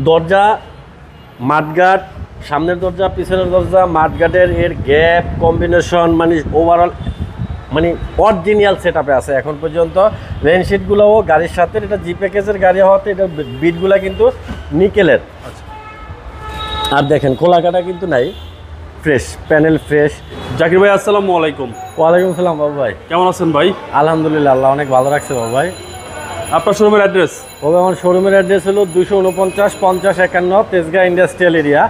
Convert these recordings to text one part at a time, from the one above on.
দরজা মাঠগার্ড, সামনের দরজা পিছনের দরজা, মাঠগার্ডের এর গ্যাপ কম্বিনেশন মানে ওভারঅল মানে অরিজিনাল সেট আপে আছে এখন পর্যন্ত। রেনশিটগুলোও গাড়ির সাথে, এটা জি প্যাকেজের গাড়ি হওয়াতে এটা বিটগুলো কিন্তু নিকেলের। আর দেখেন খোলাকাটা কিন্তু নাই, ফ্রেশ প্যানেল ফ্রেশ। জাকির ভাই আসসালামু আলাইকুম। ওয়ালাইকুম আসসালাম বাবু ভাই, কেমন আছেন ভাই? আলহামদুলিল্লাহ, আল্লাহ অনেক ভালো রাখছে বাবু ভাই। আপনার শোরুমের অ্যাড্রেস? তবে আমার শোরুমের অ্যাড্রেস হলো 249-50-51 Tejgaon industrial area,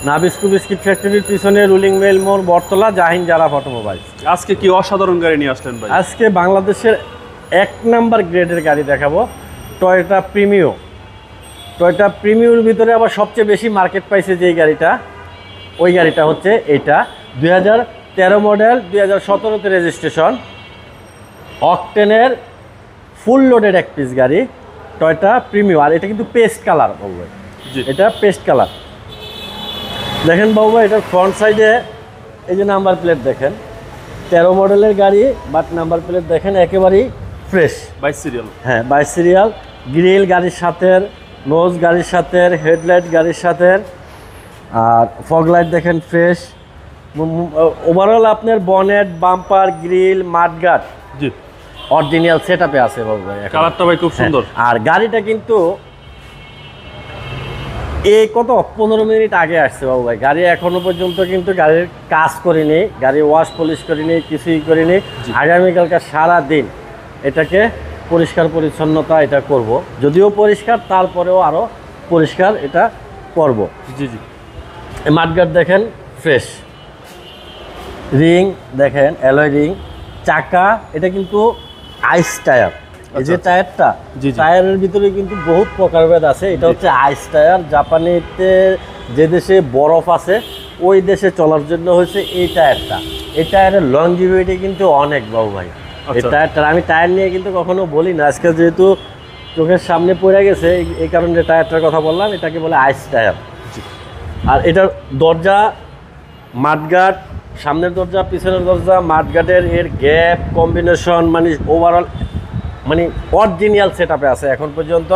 Nabisco biscuit ফ্যাক্টরির পিছনে রুলিং মেল মোড়, বটতলা, জাহিন জারা অটোমোবাইল। আজকে কি অসাধারণ গাড়ি নিয়ে আসলেন ভাই? আজকে বাংলাদেশের 1 নাম্বার গ্রেডের গাড়ি দেখাবো, টয়োটা প্রিমিও। টয়োটা প্রিমিওর ভিতরে আবার সবচেয়ে বেশি মার্কেট পাইছে যেই গাড়িটা, ওই গাড়িটা হচ্ছে এইটা। 2013 মডেল, 2017-তে রেজিস্ট্রেশন, অকটেনের ফুল লোডেড এক পিস গাড়ি টয়োটা প্রিমিও। আর এটা কিন্তু পেস্ট কালার বাবু ভাই, এটা পেস্ট কালার। দেখেন বাবু ভাই, এটার ফ্রন্ট সাইডে এই যে নাম্বার প্লেট দেখেন, 13 মডেলের গাড়ি, বাট নাম্বার প্লেট দেখেন একেবারেই ফ্রেশ, 22 সিরিয়াল। হ্যাঁ 22 সিরিয়াল। গ্রিল গাড়ির সাথে, নোজ গাড়ির সাথে, হেডলাইট গাড়ির সাথে, আর ফগ লাইট দেখেন ফ্রেশ। ওভারঅল আপনার বনেট, বাম্পার, গ্রিল, মাঠগার্ড জি অরিজিনাল সেট আপে আছে বাবু ভাই। কালারটা ভাই খুব সুন্দর। আর গাড়িটা কিন্তু এই কত 15 মিনিট আগে আসছে বাবু ভাই। গাড়ি এখনো পর্যন্ত কিন্তু গাড়ির কাজ করিনি, গাড়ি ওয়াশ পলিশ করিনি, কিছুই করিনি। আগামীকালকার সারা দিন এটাকে পরিষ্কার পরিচ্ছন্নতা এটা করব, যদিও পরিষ্কার তারপরেও আরও পরিষ্কার এটা করব। জি জি। মাঠগার্ড দেখেন ফ্রেশ, রিং দেখেন অ্যালয় রিং, চাকা এটা কিন্তু আইস টায়ার। এই যে টায়ারটা, টায়ারের ভিতরে কিন্তু বহুত প্রকারভেদ আছে। এটা হচ্ছে আইস টায়ার। জাপানিতে যে দেশে বরফ আছে ওই দেশে চলার জন্য হচ্ছে এই টায়ারটা। এই টায়ারের লংজিভিটি কিন্তু অনেক বাবু ভাই। এই টায়ারটা আমি টায়ার নিয়ে কিন্তু কখনো বলি না, আজকে যেহেতু চোখের সামনে পড়ে গেছে এই কারণে টায়ারটার কথা বললাম। এটাকে বলে আইস টায়ার। আর এটার দরজা মাঠগার্ড, সামনের দরজা পিছনের দরজা, মাঠগার্ডের এর গ্যাপ কম্বিনেশন মানে ওভারঅল মানে অরিজিনাল সেট আপে আছে এখন পর্যন্ত।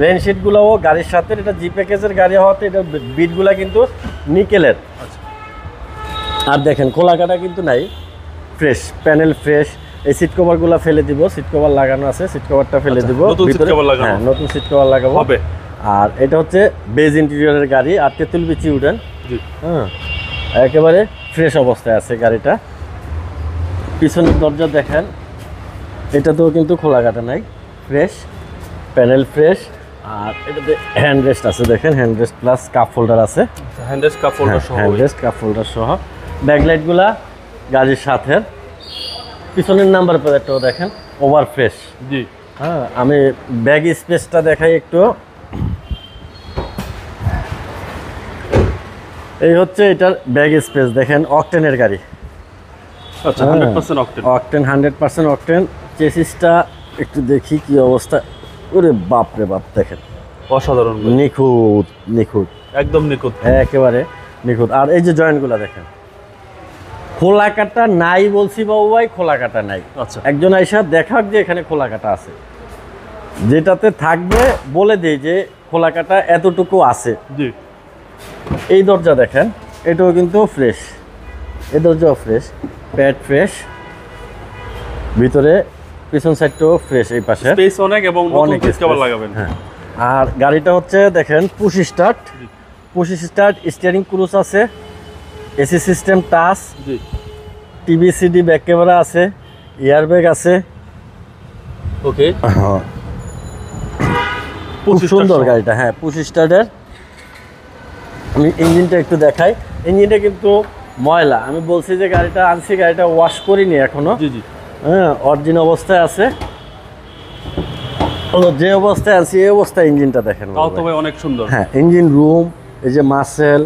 রেনশিটগুলোও গাড়ির সাথে, এটা জি প্যাকেজের গাড়ি হওয়াতে এটা বিটগুলো কিন্তু নিকেলের। আর দেখেন খোলাকাটা কিন্তু নাই, ফ্রেশ প্যানেল ফ্রেশ। এই সিট কভারগুলো ফেলে দিব, সিট কভার লাগানো আছে, সিট কভারটা ফেলে দিব। হ্যাঁ নতুন সিট কভার লাগাবো হবে। আর এটা হচ্ছে বেজ ইন্টেরিয়রের গাড়ি, আর তেঁতুল বিচি উডেন। হ্যাঁ একেবারে ফ্রেশ অবস্থায় আছে গাড়িটা। পিছনের দরজা দেখেন, এটাতেও কিন্তু খোলা কাটা নাই, ফ্রেশ প্যানেল ফ্রেশ। আর এটাতে হ্যান্ড রেস্ট আছে দেখেন, hand rest plus cup holder আছে, হ্যান্ড রেস্ট কাপ হোল্ডার সহ, হ্যান্ড রেস্ট কাপ হোল্ডার সহ। ব্যাকলাইটগুলা গাড়ির সাথে, পিছনের নাম্বার প্লেটটাও দেখেন ওভার ফ্রেশ। জি হ্যাঁ আমি ব্যাগ স্পেসটা দেখাই একটু। এই হচ্ছে এটার ব্যাগ স্পেস দেখেন, অকটেনের গাড়ি। আচ্ছা 100% অকটেন। Octane 100% octane. চেসিসটা একটু দেখি কি অবস্থা। ওরে বাপ রে বাপ, দেখেন অসাধারণ, নিখুঁত নিখুঁত, একদম নিখুঁত, একেবারে নিখুঁত। আর এই যে জয়েন্টগুলো দেখেন, খোলা কাটা নাই বলছি বাবু ভাই, খোলা কাটা নাই। আচ্ছা একজন আইসা দেখাক যে এখানে খোলা কাটা আছে, যেটাতে থাকবে বলে দেই যে খোলা কাটা এতটুকু আছে। জি। এই দরজা দেখেন, এটাও কিন্তু ফ্রেশ, এই দরজাও ফ্রেশ, প্যাড ফ্রেশ, ভিতরে পিছন সাইডটাও ফ্রেশ। এই পাশে স্পেস অনেক এবং নতুন সিট কভার লাগাবেন। হ্যাঁ আর গাড়িটা হচ্ছে দেখেন পুশ স্টার্ট, স্টিয়ারিং ক্রুজ আছে, এসি সিস্টেম টাচ, জি টিভি সিডি, ব্যাক ক্যামেরা আছে, এয়ারব্যাগ আছে। ওকে খুব সুন্দর গাড়িটা। হ্যাঁ পুশ স্টার্টের। আমি ইঞ্জিনটা একটু দেখাই, ইঞ্জিনটা কিন্তু ময়লা। আমি বলছি যে গাড়িটা আনছি, গাড়িটা ওয়াশ করিনি এখনো। জি জি। হ্যাঁ অরিজিনাল অবস্থায় আছে, যে অবস্থায় আছে এই অবস্থায় ইঞ্জিনটা দেখেন। তাও তো ভাই অনেক সুন্দর। হ্যাঁ ইঞ্জিন রুম, এই যে মাসেল,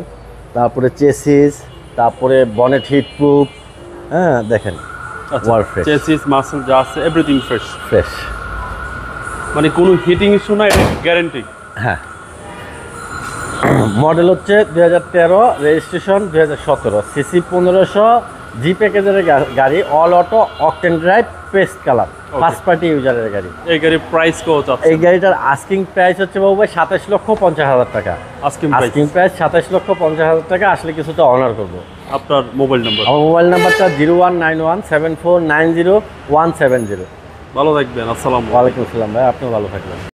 তারপরে চেসিস, তারপরে বনেট হিট প্রুফ। হ্যাঁ দেখেন ওয়ার ফ্রেশ, চেসিস মাসেল যা আছে এভরিথিং ফ্রেশ ফ্রেশ, মানে কোনো হিটিং ইস্যু নাই, গ্যারান্টি। হ্যাঁ মডেল হচ্ছে 2013, রেজিস্ট্রেশন 2017, সিসি 1500, জি প্যাকেজের গাড়ি, all auto, octane drive, paste colour, first party ইউজারের গাড়ি। এই গাড়ির প্রাইস কত আছে? এই গাড়িটার আস্কিং প্রাইস হচ্ছে বাবু ভাই 27,50,000 টাকা। আস্কিং আস্কিং প্রাইস 27,50,000 টাকা। আসলে কিছুটা অনার করবো। আপনার মোবাইল নাম্বার? আমার মোবাইল নাম্বারটা 01917490 170। ভালো থাকবেন। আসসালামু আলাইকুম। ওয়ালাইকুম আসসালাম ভাই, আপনিও ভালো থাকবেন।